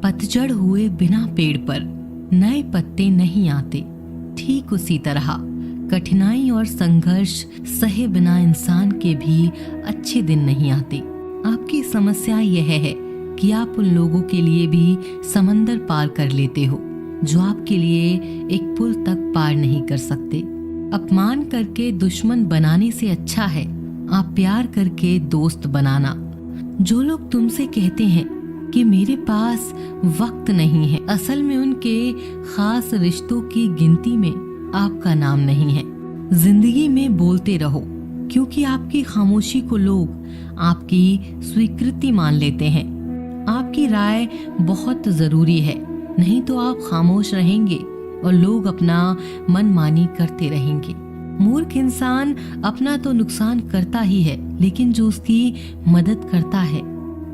पतझड़ हुए बिना पेड़ पर नए पत्ते नहीं आते, ठीक उसी तरह कठिनाई और संघर्ष सहे बिना इंसान के भी अच्छे दिन नहीं आते। आपकी समस्या यह है कि आप उन लोगों के लिए भी समंदर पार कर लेते हो जो आपके लिए एक पुल तक पार नहीं कर सकते। अपमान करके दुश्मन बनाने से अच्छा है आप प्यार करके दोस्त बनाना। जो लोग तुमसे कहते हैं कि मेरे पास वक्त नहीं है, असल में उनके खास रिश्तों की गिनती में आपका नाम नहीं है। जिंदगी में बोलते रहो, क्योंकि आपकी खामोशी को लोग आपकी स्वीकृति मान लेते हैं। आपकी राय बहुत जरूरी है, नहीं तो आप खामोश रहेंगे और लोग अपना मनमानी करते रहेंगे। मूर्ख इंसान अपना तो नुकसान करता ही है, लेकिन जो उसकी मदद करता है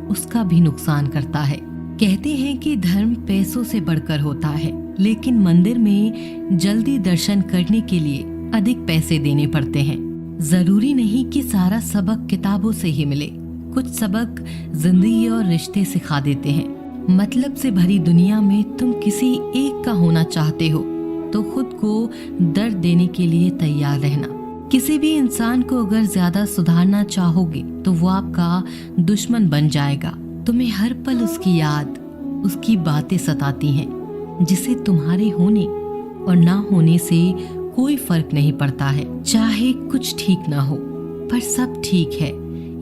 उसका भी नुकसान करता है। कहते हैं कि धर्म पैसों से बढ़कर होता है, लेकिन मंदिर में जल्दी दर्शन करने के लिए अधिक पैसे देने पड़ते हैं। जरूरी नहीं कि सारा सबक किताबों से ही मिले, कुछ सबक जिंदगी और रिश्ते सिखा देते हैं। मतलब से भरी दुनिया में तुम किसी एक का होना चाहते हो तो खुद को दर्द देने के लिए तैयार रहना। किसी भी इंसान को अगर ज्यादा सुधारना चाहोगे तो वो आपका दुश्मन बन जाएगा। तुम्हें हर पल उसकी याद, उसकी बातें सताती हैं, जिसे तुम्हारे होने और ना होने से कोई फर्क नहीं पड़ता है। चाहे कुछ ठीक ना हो पर सब ठीक है,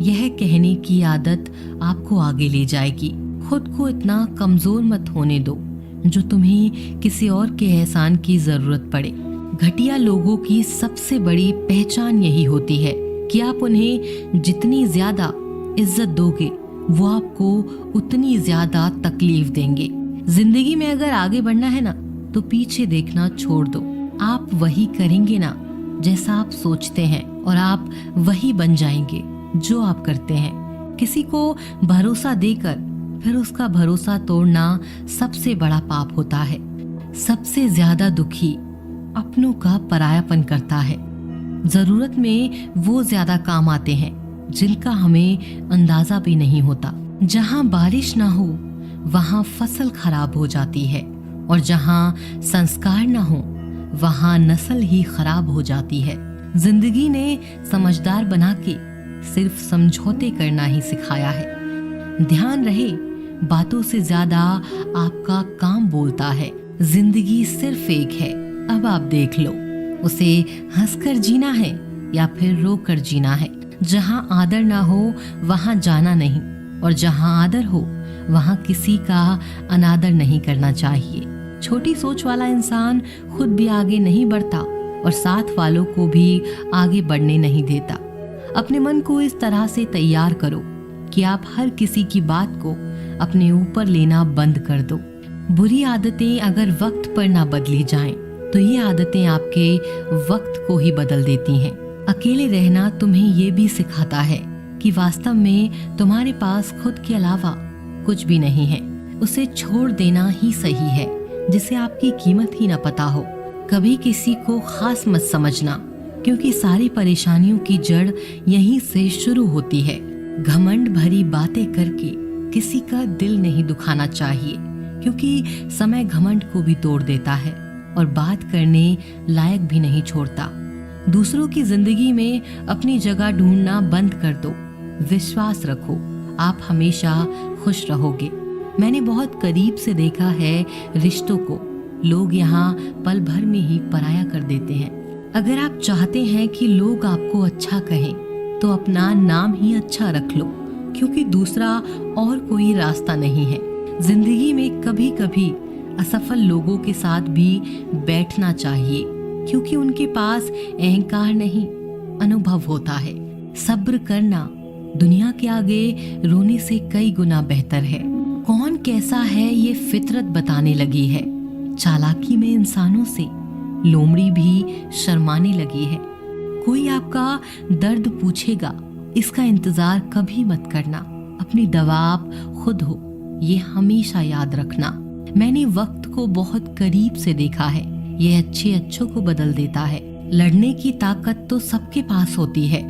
यह कहने की आदत आपको आगे ले जाएगी। खुद को इतना कमजोर मत होने दो जो तुम्हें किसी और के एहसान की जरूरत पड़े। घटिया लोगों की सबसे बड़ी पहचान यही होती है कि आप उन्हें जितनी ज्यादा इज्जत दोगे वो आपको उतनी ज्यादा तकलीफ देंगे। जिंदगी में अगर आगे बढ़ना है ना तो पीछे देखना छोड़ दो। आप वही करेंगे ना जैसा आप सोचते हैं, और आप वही बन जाएंगे जो आप करते हैं। किसी को भरोसा देकर फिर उसका भरोसा तोड़ना सबसे बड़ा पाप होता है। सबसे ज्यादा दुखी अपनों का परायापन करता है। जरूरत में वो ज्यादा काम आते हैं जिनका हमें अंदाजा भी नहीं होता। जहाँ बारिश ना हो वहाँ फसल खराब हो जाती है, और जहाँ संस्कार ना हो वहाँ नस्ल ही खराब हो जाती है। जिंदगी ने समझदार बना के सिर्फ समझौते करना ही सिखाया है। ध्यान रहे, बातों से ज्यादा आपका काम बोलता है। जिंदगी सिर्फ एक है, अब आप देख लो, उसे हंसकर जीना है या फिर रोकर जीना है। जहाँ आदर ना हो वहाँ जाना नहीं, और जहाँ आदर हो वहाँ किसी का अनादर नहीं करना चाहिए। छोटी सोच वाला इंसान खुद भी आगे नहीं बढ़ता और साथ वालों को भी आगे बढ़ने नहीं देता। अपने मन को इस तरह से तैयार करो कि आप हर किसी की बात को अपने ऊपर लेना बंद कर दो। बुरी आदतें अगर वक्त पर ना बदली जाएं, तो ये आदतें आपके वक्त को ही बदल देती हैं। अकेले रहना तुम्हें ये भी सिखाता है कि वास्तव में तुम्हारे पास खुद के अलावा कुछ भी नहीं है। उसे छोड़ देना ही सही है जिसे आपकी कीमत ही ना पता हो। कभी किसी को खास मत समझना, क्योंकि सारी परेशानियों की जड़ यहीं से शुरू होती है। घमंड भरी बातें करके किसी का दिल नहीं दुखाना चाहिए, क्योंकि समय घमंड को भी तोड़ देता है और बात करने लायक भी नहीं छोड़ता। दूसरों की जिंदगी में अपनी जगह ढूंढना बंद कर दो। विश्वास रखो, आप हमेशा खुश रहोगे। मैंने बहुत करीब से देखा है रिश्तों को, लोग यहाँ पल भर में ही पराया कर देते हैं। अगर आप चाहते हैं कि लोग आपको अच्छा कहें तो अपना नाम ही अच्छा रख लो, क्योंकि दूसरा और कोई रास्ता नहीं है। जिंदगी में कभी कभी असफल लोगों के साथ भी बैठना चाहिए, क्योंकि उनके पास अहंकार नहीं, अनुभव होता है। सब्र करना दुनिया के आगे रोने से कई गुना बेहतर है। कौन कैसा है ये फितरत बताने लगी है। चालाकी में इंसानों से लोमड़ी भी शर्माने लगी है। कोई आपका दर्द पूछेगा, इसका इंतजार कभी मत करना। अपनी दवा आप खुद हो, ये हमेशा याद रखना। मैंने वक्त को बहुत करीब से देखा है, ये अच्छे अच्छों को बदल देता है। लड़ने की ताकत तो सबके पास होती है,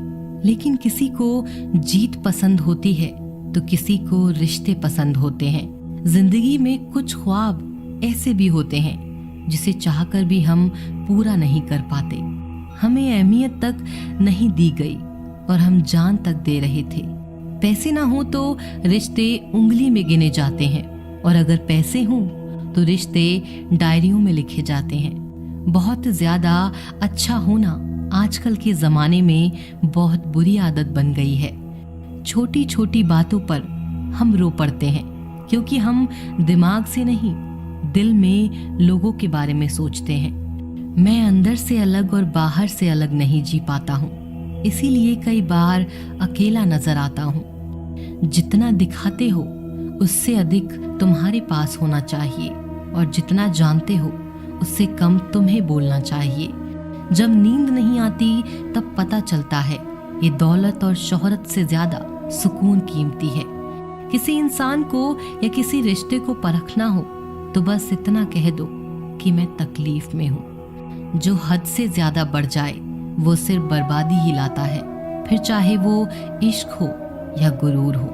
लेकिन किसी को जीत पसंद होती है तो किसी को रिश्ते पसंद होते हैं। जिंदगी में कुछ ख्वाब ऐसे भी होते हैं जिसे चाहकर भी हम पूरा नहीं कर पाते। हमें अहमियत तक नहीं दी गई और हम जान तक दे रहे थे। पैसे ना हो तो रिश्ते उंगली में गिने जाते हैं, और अगर पैसे हों तो रिश्ते डायरियों में लिखे जाते हैं। बहुत ज्यादा अच्छा होना आजकल के जमाने में बहुत बुरी आदत बन गई है। छोटी छोटी बातों पर हम रो पड़ते हैं, क्योंकि हम दिमाग से नहीं, दिल में लोगों के बारे में सोचते हैं। मैं अंदर से अलग और बाहर से अलग नहीं जी पाता हूँ, इसीलिए कई बार अकेला नजर आता हूँ। जितना दिखाते हो उससे अधिक तुम्हारे पास होना चाहिए, और जितना जानते हो उससे कम तुम्हें बोलना चाहिए। जब नींद नहीं आती तब पता चलता है ये दौलत और शोहरत से ज्यादा सुकून कीमती है। किसी इंसान को या किसी रिश्ते को परखना हो तो बस इतना कह दो कि मैं तकलीफ में हूँ। जो हद से ज्यादा बढ़ जाए वो सिर्फ बर्बादी ही लाता है, फिर चाहे वो इश्क हो या गुरूर हो।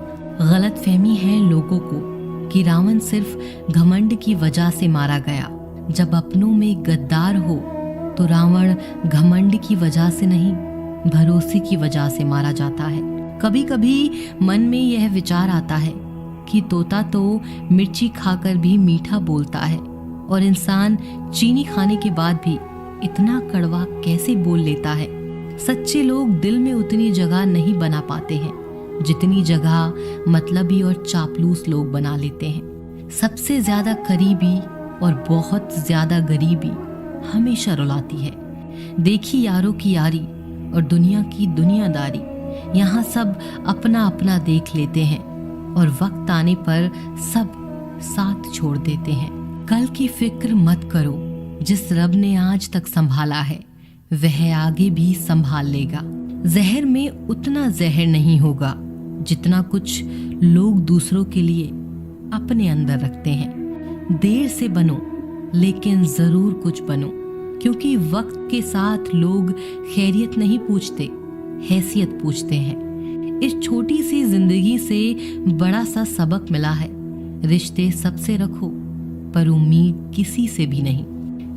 गलतफहमी है लोगों को कि रावण सिर्फ घमंड की वजह से मारा गया। जब अपनों में गद्दार हो तो रावण घमंड की वजह से नहीं, भरोसे की वजह से मारा जाता है। कभी कभी मन में यह विचार आता है कि तोता तो मिर्ची खाकर भी मीठा बोलता है, और इंसान चीनी खाने के बाद भी इतना कड़वा कैसे बोल लेता है। सच्चे लोग दिल में उतनी जगह नहीं बना पाते हैं जितनी जगह मतलबी और चापलूस लोग बना लेते हैं। सबसे ज्यादा करीबी और बहुत ज्यादा गरीबी हमेशा रुलाती है। देखी यारों की यारी और दुनिया की दुनियादारी, यहाँ सब अपना अपना देख लेते हैं और वक्त आने पर सब साथ छोड़ देते हैं। कल की फिक्र मत करो, जिस रब ने आज तक संभाला है वह आगे भी संभाल लेगा। जहर में उतना जहर नहीं होगा जितना कुछ लोग दूसरों के लिए अपने अंदर रखते हैं। देर से बनो लेकिन जरूर कुछ बनो, क्योंकि वक्त के साथ लोग खैरियत नहीं पूछते, हैसियत पूछते हैं। इस छोटी सी जिंदगी से बड़ा सा सबक मिला है, रिश्ते सबसे रखो पर उम्मीद किसी से भी नहीं।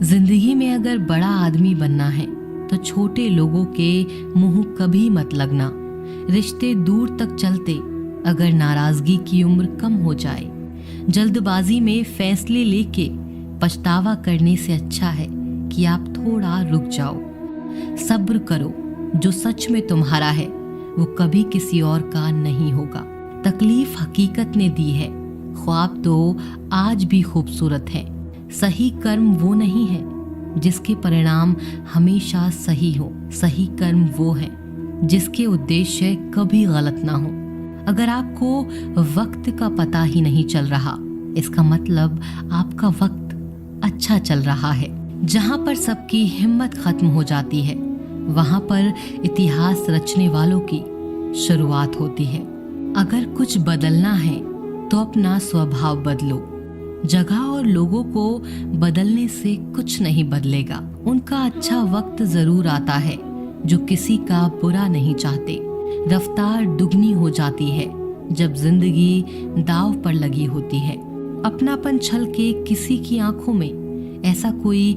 जिंदगी में अगर बड़ा आदमी बनना है तो छोटे लोगों के मुंह कभी मत लगना। रिश्ते दूर तक चलते अगर नाराजगी की उम्र कम हो जाए। जल्दबाजी में फैसले लेके पछतावा करने से अच्छा है कि आप थोड़ा रुक जाओ। सब्र करो, जो सच में तुम्हारा है वो कभी किसी और का नहीं होगा। तकलीफ हकीकत ने दी है, ख्वाब तो आज भी खूबसूरत है। सही कर्म वो नहीं है जिसके परिणाम हमेशा सही हो, सही कर्म वो है जिसके उद्देश्य कभी गलत ना हो। अगर आपको वक्त का पता ही नहीं चल रहा, इसका मतलब आपका वक्त अच्छा चल रहा है। जहाँ पर सबकी हिम्मत खत्म हो जाती है वहाँ पर इतिहास रचने वालों की शुरुआत होती है। अगर कुछ बदलना है तो अपना स्वभाव बदलो। जगह और लोगों को बदलने से कुछ नहीं बदलेगा। उनका अच्छा वक्त जरूर आता है जो किसी का बुरा नहीं चाहते। रफ्तार दुगनी हो जाती है जब जिंदगी दाव पर लगी होती है। अपनापन छल के किसी की आंखों में ऐसा कोई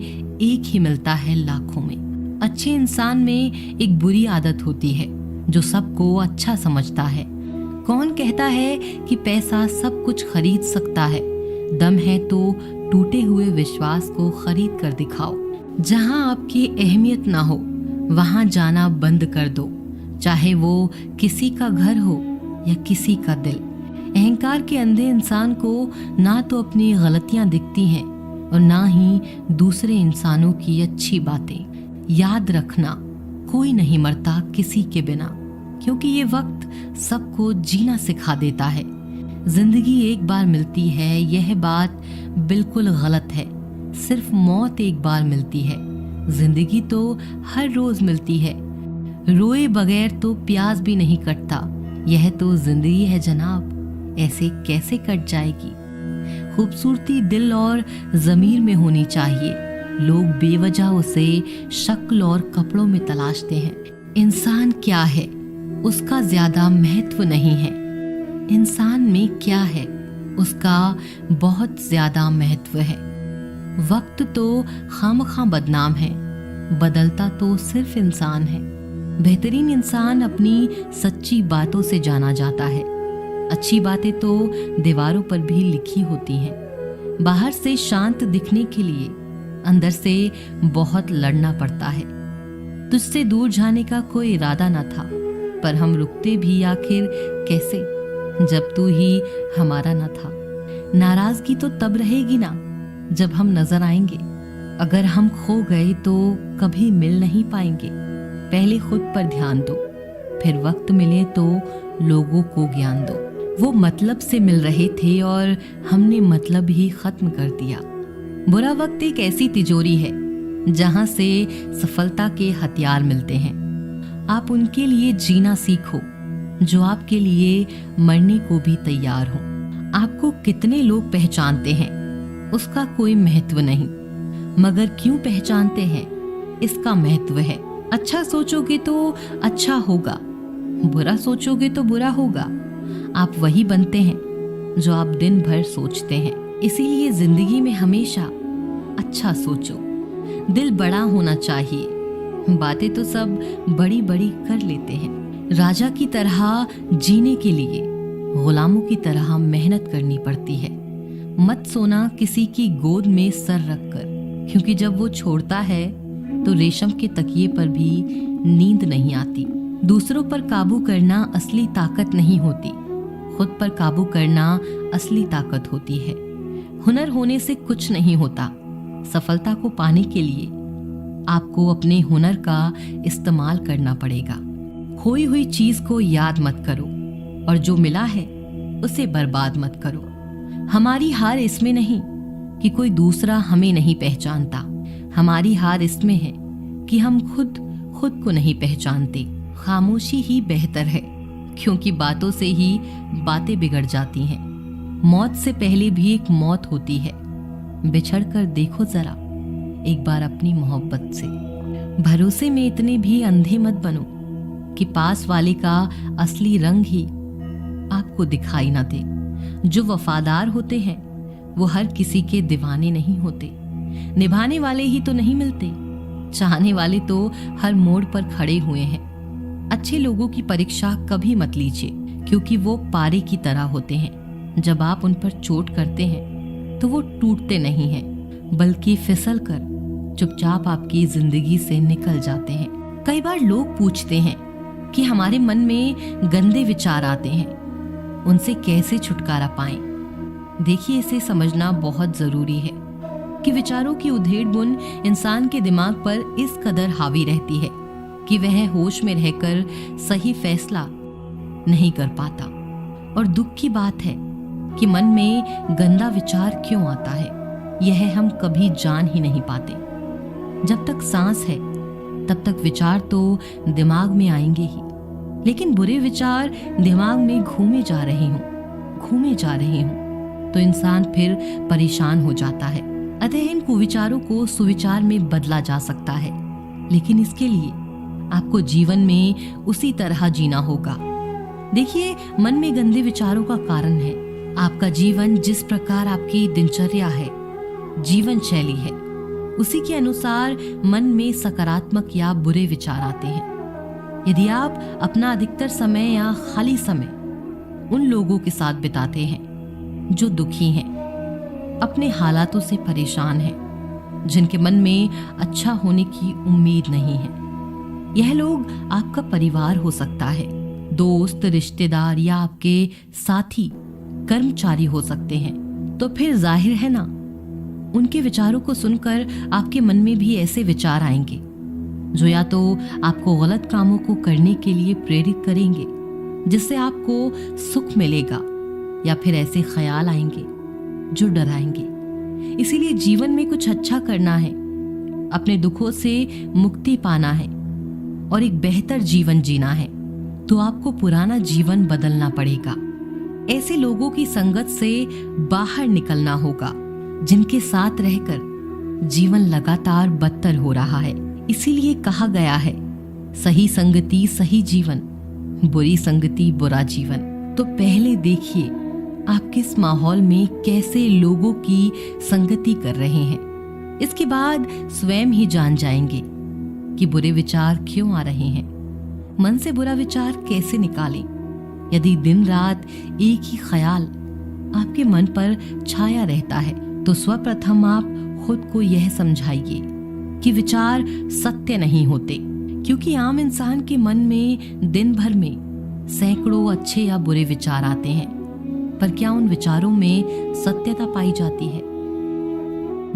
एक ही मिलता है लाखों में। अच्छे इंसान में एक बुरी आदत होती है जो सबको अच्छा समझता है। कौन कहता है कि पैसा सब कुछ खरीद सकता है? दम है तो टूटे हुए विश्वास को खरीद कर दिखाओ। जहां आपकी अहमियत ना हो वहां जाना बंद कर दो, चाहे वो किसी का घर हो या किसी का दिल। अहंकार के अंधे इंसान को ना तो अपनी गलतियां दिखती हैं और ना ही दूसरे इंसानों की अच्छी बातें। याद रखना, कोई नहीं मरता किसी के बिना, क्योंकि ये वक्त सबको जीना सिखा देता है। जिंदगी एक बार मिलती है, यह बात बिल्कुल गलत है। सिर्फ मौत एक बार मिलती है, जिंदगी तो हर रोज मिलती है। रोए बगैर तो प्यास भी नहीं कटता, यह तो जिंदगी है जनाब, ऐसे कैसे कट जाएगी। खूबसूरती दिल और ज़मीर में होनी चाहिए। लोग बेवजह उसे शक्ल और कपड़ों में तलाशते हैं। इंसान क्या है उसका ज्यादा महत्व नहीं है, इंसान में क्या है उसका बहुत ज्यादा महत्व है। वक्त तो खामखा बदनाम है, बदलता तो सिर्फ इंसान है। बेहतरीन इंसान अपनी सच्ची बातों से जाना जाता है। अच्छी बातें तो दीवारों पर भी लिखी होती हैं। बाहर से शांत दिखने के लिए अंदर से बहुत लड़ना पड़ता है। तुझसे दूर जाने का कोई इरादा न था, पर हम रुकते भी आखिर कैसे, जब तू ही हमारा न था। नाराजगी तो तब रहेगी ना जब हम नजर आएंगे। अगर हम खो गए तो कभी मिल नहीं पाएंगे। पहले खुद पर ध्यान दो, फिर वक्त मिले तो लोगों को ज्ञान दो। वो मतलब से मिल रहे थे और हमने मतलब ही खत्म कर दिया। बुरा वक्त एक ऐसी तिजोरी है जहां से सफलता के हथियार मिलते हैं। आप उनके लिए जीना सीखो जो आपके लिए मरने को भी तैयार हो। आपको कितने लोग पहचानते हैं उसका कोई महत्व नहीं, मगर क्यों पहचानते हैं इसका महत्व है। अच्छा सोचोगे तो अच्छा होगा, बुरा सोचोगे तो बुरा होगा। आप वही बनते हैं जो आप दिन भर सोचते हैं। इसीलिए जिंदगी में हमेशा अच्छा सोचो। दिल बड़ा होना चाहिए। बातें तो सब बड़ी बड़ी कर लेते हैं। राजा की तरह जीने के लिए गुलामों की तरह मेहनत करनी पड़ती है। मत सोना किसी की गोद में सर रखकर, क्योंकि जब वो छोड़ता है तो रेशम के तकिए पर भी नींद नहीं आती। दूसरों पर काबू करना असली ताकत नहीं होती, खुद पर काबू करना असली ताकत होती है। हुनर होने से कुछ नहीं होता। सफलता को पाने के लिए आपको अपने हुनर का इस्तेमाल करना पड़ेगा। खोई हुई चीज को याद मत करो और जो मिला है उसे बर्बाद मत करो। हमारी हार इसमें नहीं कि कोई दूसरा हमें नहीं पहचानता। हमारी हार इसमें है कि हम खुद को नहीं पहचानते। खामोशी ही बेहतर है, क्योंकि बातों से ही बातें बिगड़ जाती हैं। मौत से पहले भी एक मौत होती है। बिछड़ कर देखो जरा एक बार अपनी मोहब्बत से। भरोसे में इतने भी अंधे मत बनो कि पास वाले का असली रंग ही आपको दिखाई ना दे। जो वफादार होते हैं वो हर किसी के दीवाने नहीं होते। निभाने वाले ही तो नहीं मिलते, चाहने वाले तो हर मोड़ पर खड़े हुए हैं। अच्छे लोगों की परीक्षा कभी मत लीजिए, क्योंकि वो पारे की तरह होते हैं। जब आप उन पर चोट करते हैं तो वो टूटते नहीं हैं, बल्कि फिसल कर चुपचाप आपकी जिंदगी से निकल जाते हैं। कई बार लोग पूछते हैं कि हमारे मन में गंदे विचार आते हैं, उनसे कैसे छुटकारा पाएं। देखिए, इसे समझना बहुत जरूरी है कि विचारों की उधेड़ बुन इंसान के दिमाग पर इस कदर हावी रहती है कि वह होश में रहकर सही फैसला नहीं कर पाता। और दुख की बात है कि मन में गंदा विचार क्यों आता है, यह हम कभी जान ही नहीं पाते। जब तक सांस है तब तक विचार तो दिमाग में आएंगे ही, लेकिन बुरे विचार दिमाग में घूमे जा रहे हों तो इंसान फिर परेशान हो जाता है। अतः इन कुविचारों को सुविचार में बदला जा सकता है, लेकिन इसके लिए आपको जीवन में उसी तरह जीना होगा। देखिए, मन में गंदे विचारों का कारण है आपका जीवन। जिस प्रकार आपकी दिनचर्या है, जीवन शैली है, उसी के अनुसार मन में सकारात्मक या बुरे विचार आते हैं। यदि आप अपना अधिकतर समय या खाली समय उन लोगों के साथ बिताते हैं जो दुखी हैं, अपने हालातों से परेशान हैं, जिनके मन में अच्छा होने की उम्मीद नहीं है, यह लोग आपका परिवार हो सकता है, दोस्त, रिश्तेदार या आपके साथी, कर्मचारी हो सकते हैं, तो फिर जाहिर है ना, उनके विचारों को सुनकर आपके मन में भी ऐसे विचार आएंगे जो या तो आपको गलत कामों को करने के लिए प्रेरित करेंगे जिससे आपको सुख मिलेगा, या फिर ऐसे ख्याल आएंगे जो डराएंगे। इसीलिए जीवन में कुछ अच्छा करना है, अपने दुखों से मुक्ति पाना है और एक बेहतर जीवन जीना है, तो आपको पुराना जीवन बदलना पड़ेगा। ऐसे लोगों की संगत से बाहर निकलना होगा जिनके साथ रहकर जीवन लगातार बदतर हो रहा है। इसीलिए कहा गया है, सही संगति सही जीवन, बुरी संगति बुरा जीवन। तो पहले देखिए आप किस माहौल में कैसे लोगों की संगति कर रहे हैं। इसके बाद स्वयं ही जान जाएंगे कि बुरे विचार क्यों आ रहे हैं। मन से बुरा विचार कैसे निकालें। यदि दिन रात एक ही ख्याल आपके मन पर छाया रहता है तो सर्वप्रथम आप खुद को यह समझाइए कि विचार सत्य नहीं होते, क्योंकि आम इंसान के मन में दिन भर में सैकड़ों अच्छे या बुरे विचार आते हैं, पर क्या उन विचारों में सत्यता पाई जाती है?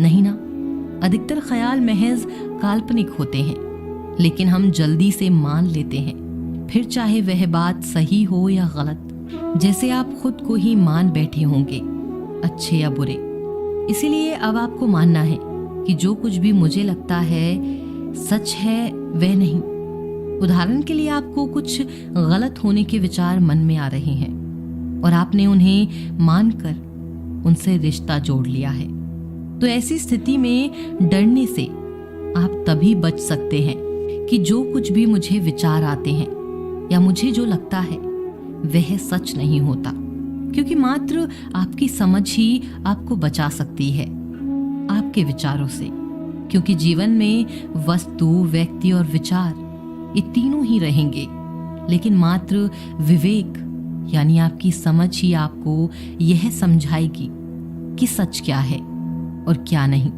नहीं ना। अधिकतर ख्याल महज काल्पनिक होते हैं, लेकिन हम जल्दी से मान लेते हैं, फिर चाहे वह बात सही हो या गलत, जैसे आप खुद को ही मान बैठे होंगे, अच्छे या बुरे। इसीलिए अब आपको मानना है कि जो कुछ भी मुझे लगता है सच है वह नहीं। उदाहरण के लिए आपको कुछ गलत होने के विचार मन में आ रहे हैं और आपने उन्हें मानकर उनसे रिश्ता जोड़ लिया है, तो ऐसी स्थिति में डरने से आप तभी बच सकते हैं कि जो कुछ भी मुझे विचार आते हैं या मुझे जो लगता है वह सच नहीं होता, क्योंकि मात्र आपकी समझ ही आपको बचा सकती है आपके विचारों से। क्योंकि जीवन में वस्तु, व्यक्ति और विचार ये तीनों ही रहेंगे, लेकिन मात्र विवेक यानी आपकी समझ ही आपको यह समझाएगी कि सच क्या है और क्या नहीं।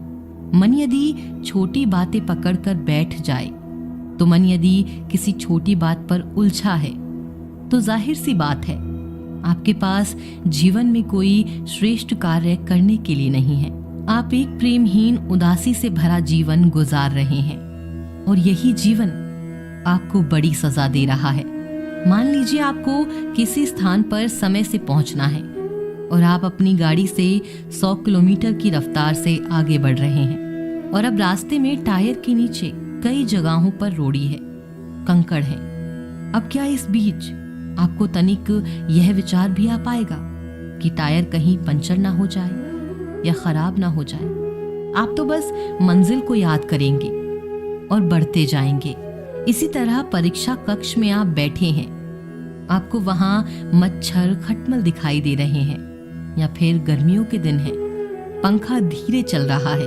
मन यदि छोटी बातें पकड़कर बैठ जाए, तो मन यदि किसी छोटी बात पर उलझा है, तो जाहिर सी बात है आपके पास जीवन में कोई श्रेष्ठ कार्य करने के लिए नहीं है। आप एक प्रेमहीन, उदासी से भरा जीवन गुजार रहे हैं और यही जीवन आपको बड़ी सजा दे रहा है। मान लीजिए आपको किसी स्थान पर समय से पहुंचना है और आप अपनी गाड़ी से 100 किलोमीटर की रफ्तार से आगे बढ़ रहे हैं और अब रास्ते में टायर के नीचे कई जगहों पर रोड़ी है, कंकड़ है। अब क्या इस बीच आपको तनिक यह विचार भी आ पाएगा कि टायर कहीं पंचर ना हो जाए या खराब ना हो जाए? आप तो बस मंजिल को याद करेंगे और बढ़ते जाएंगे। इसी तरह परीक्षा कक्ष में आप बैठे हैं, आपको वहां मच्छर, खटमल दिखाई दे रहे हैं, या फिर गर्मियों के दिन है, पंखा धीरे चल रहा है।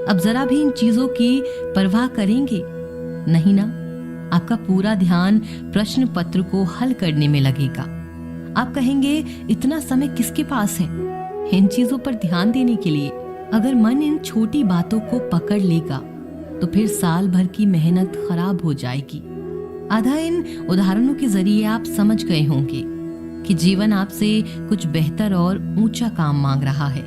अब जरा भी इन चीजों की परवाह करेंगे? नहीं ना। आपका पूरा ध्यान प्रश्न पत्र को हल करने में लगेगा। आप कहेंगे इतना समय किसके पास है इन चीजों पर ध्यान देने के लिए? अगर मन इन छोटी बातों को पकड़ लेगा तो फिर साल भर की मेहनत खराब हो जाएगी। आधा इन उदाहरणों के जरिए आप समझ गए होंगे कि जीवन आपसे कुछ बेहतर और ऊंचा काम मांग रहा है,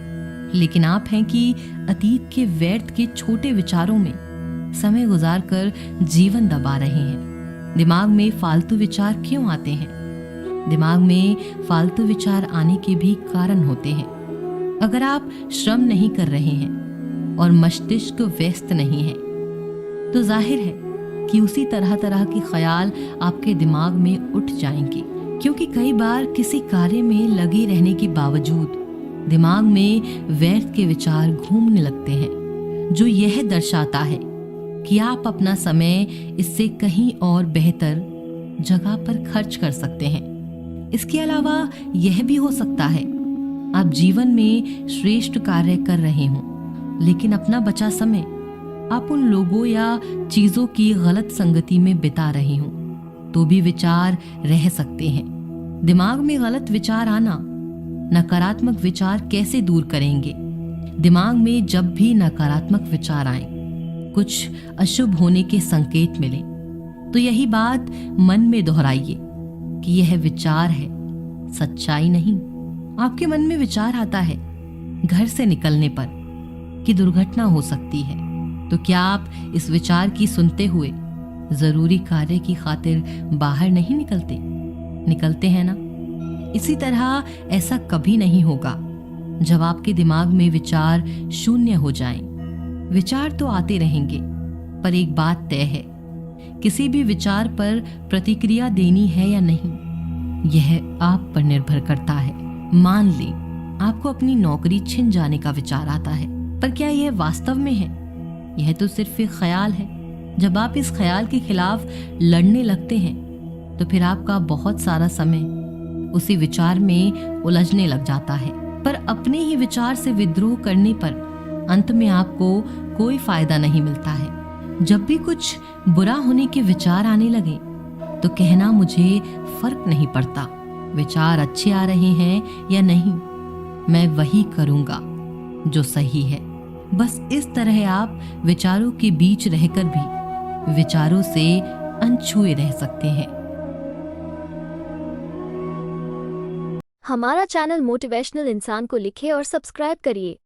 लेकिन आप हैं कि अतीत के व्यर्थ के छोटे विचारों में समय गुजारकर जीवन दबा रहे हैं। दिमाग में फालतू विचार क्यों आते हैं? दिमाग में फालतू विचार आने के भी कारण होते हैं। अगर आप श्रम नहीं कर रहे हैं और मस्तिष्क व्यस्त नहीं है, तो जाहिर है कि उसी तरह तरह के ख्याल आपके दिमाग में उठ जाएंगे, क्योंकि कई बार किसी कार्य में लगे रहने के बावजूद दिमाग में व्यर्थ के विचार घूमने लगते हैं, जो यह दर्शाता है कि आप अपना समय इससे कहीं और बेहतर जगह पर खर्च कर सकते हैं। इसके अलावा यह भी हो सकता है आप जीवन में श्रेष्ठ कार्य कर रहे हों, लेकिन अपना बचा समय आप उन लोगों या चीजों की गलत संगति में बिता रहे हों, तो भी विचार रह सकते हैं। दिमाग में गलत विचार आना नकारात्मक विचार कैसे दूर करेंगे? दिमाग में जब भी नकारात्मक विचार आए, कुछ अशुभ होने के संकेत मिले, तो यही बात मन में दोहराइए कि यह विचार है, सच्चाई नहीं। आपके मन में विचार आता है घर से निकलने पर कि दुर्घटना हो सकती है, तो क्या आप इस विचार की सुनते हुए जरूरी कार्य की खातिर बाहर नहीं निकलते हैं ना? इसी तरह ऐसा कभी नहीं होगा जब आपके दिमाग में विचार शून्य हो जाएं। विचार तो आते रहेंगे, पर एक बात तय है, किसी भी विचार पर प्रतिक्रिया देनी है या नहीं, यह आप पर निर्भर करता है। मान लें आपको अपनी नौकरी छिन जाने का विचार आता है, पर क्या यह वास्तव में है? यह तो सिर्फ एक ख्याल है। जब आप इस ख्याल के खिलाफ लड़ने लगते हैं, तो फिर आपका बहुत सारा समय उसी विचार में उलझने लग जाता है। पर अपने ही विचार से विद्रोह करने पर अंत में आपको कोई फायदा नहीं मिलता है। जब भी कुछ बुरा होने के विचार आने लगे तो कहना मुझे फर्क नहीं पड़ता, विचार अच्छे आ रहे हैं या नहीं, मैं वही करूंगा जो सही है। बस इस तरह आप विचारों के बीच रहकर भी विचारों से अनछुए रह सकते हैं। हमारा चैनल मोटिवेशनल इंसान को लिखें और सब्सक्राइब करिए।